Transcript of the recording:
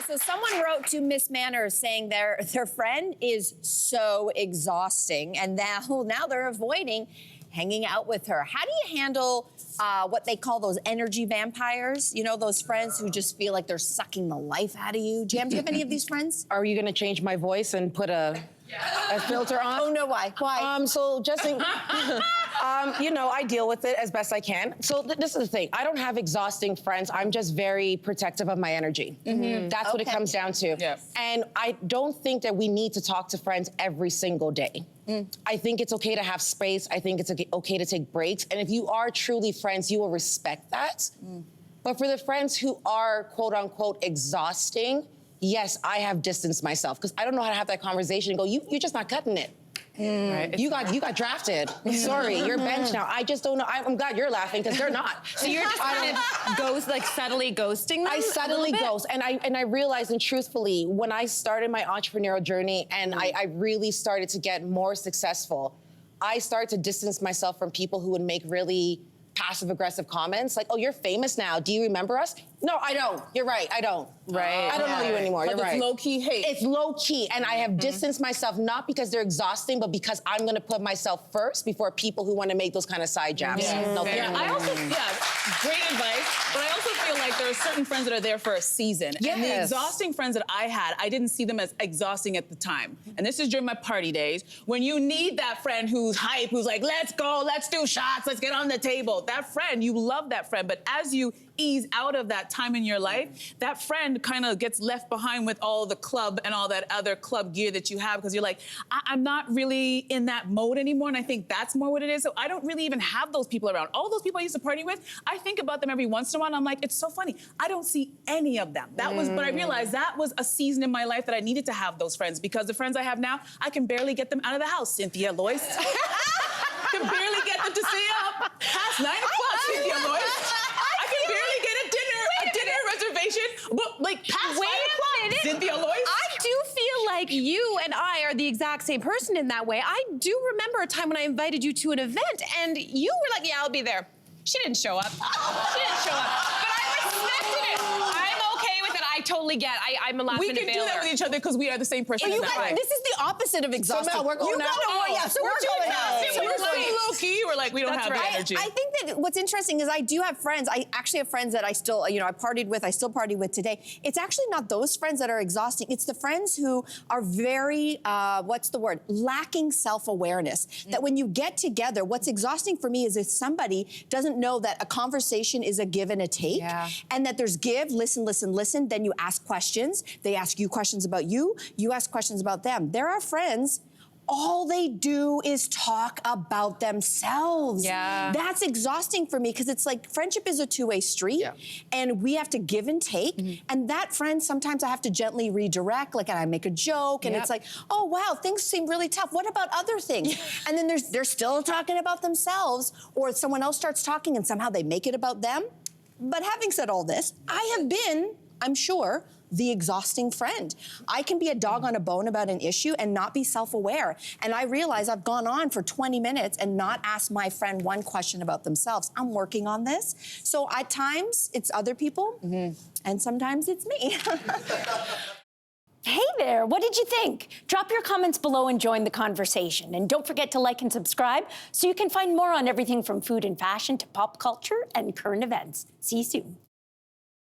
So someone wrote to Miss Manners saying their friend is so exhausting, and now they're avoiding hanging out with her. How do you handle what they call those energy vampires? You know, those friends who just feel like they're sucking the life out of you. Jam, do you have any of these friends? Are you gonna change my voice and put a filter on? Oh no, why? Why? So just in, you know, I deal with it as best I can. So this is the thing. I don't have exhausting friends. I'm just very protective of my energy. That's what it comes down to. Yeah. And I don't think that we need to talk to friends every single day. I think it's okay to have space. I think it's okay to take breaks. And if you are truly friends, you will respect that. But for the friends who are quote unquote exhausting, yes, I have distanced myself because I don't know how to have that conversation and go, you're just not cutting it. Right. You got drafted. Sorry, you're benched now. I just don't know. I'm glad you're laughing because they're not. So you're just kind of subtly ghosting them? I subtly ghost, and I realized, and truthfully, when I started my entrepreneurial journey and I really started to get more successful, I started to distance myself from people who would make really passive-aggressive comments, like, oh, you're famous now. Do you remember us? No, I don't. You're right, I don't. Right. I don't know you anymore, But you're right. it's low-key hate. It's low-key, and I have distanced myself, not because they're exhausting, but because I'm gonna put myself first before people who wanna make those kind of side jabs. No, thank you. I also, great advice, but I also feel like there are certain friends that are there for a season. And the Yes. exhausting friends that I had, I didn't see them as exhausting at the time. And this is during my party days, when you need that friend who's hype, who's like, let's go, let's do shots, let's get on the table. That friend, you love that friend, but as you ease out of that time in your life, that friend kind of gets left behind with all the club and all that other club gear that you have, because you're like, I'm not really in that mode anymore, and I think that's more what it is. So I don't really even have those people around. All those people I used to party with, I think about them every once in a while, and I'm like, it's so funny. I don't see any of them. That was, but I realized that was a season in my life that I needed to have those friends, because the friends I have now, I can barely get them out of the house. Cynthia Loyst. Can barely get them to stay up past 9 o'clock, Cynthia Loyst. I can barely get a dinner reservation, but like past 5 o'clock, Cynthia Loyst. I do feel like you and I are the exact same person in that way. I do remember a time when I invited you to an event and you were like, yeah, I'll be there. She didn't show up. She didn't show up. But I respected it. I'm okay with it. I totally get it. I'm a last minute We can do that with each other because we are the same person. You guys, this is the opposite of exhausting. Mel, we're going you out. gotta, so we're going out. So we're so low key. We're like, we don't have the energy. I think that what's interesting is I do have friends. I actually have friends that I still, I partied with, I still party with today. It's actually not those friends that are exhausting. It's the friends who are very, lacking self-awareness. That when you get together, what's exhausting for me is if somebody doesn't know that a conversation is a give and a take, and that there's give, listen, then you ask questions. They ask you questions about you, you ask questions about them. There are friends, all they do is talk about themselves. Yeah. That's exhausting for me because it's like friendship is a two-way street and we have to give and take. And that friend, sometimes I have to gently redirect, like, and I make a joke and it's like, oh, wow, things seem really tough. What about other things? And then they're still talking about themselves, or someone else starts talking and somehow they make it about them. But having said all this, I have been, I'm sure, the exhausting friend. I can be a dog on a bone about an issue and not be self-aware. And I realize I've gone on for 20 minutes and not asked my friend one question about themselves. I'm working on this. So at times, it's other people, and sometimes it's me. Hey there, what did you think? Drop your comments below and join the conversation. And don't forget to like and subscribe so you can find more on everything from food and fashion to pop culture and current events. See you soon.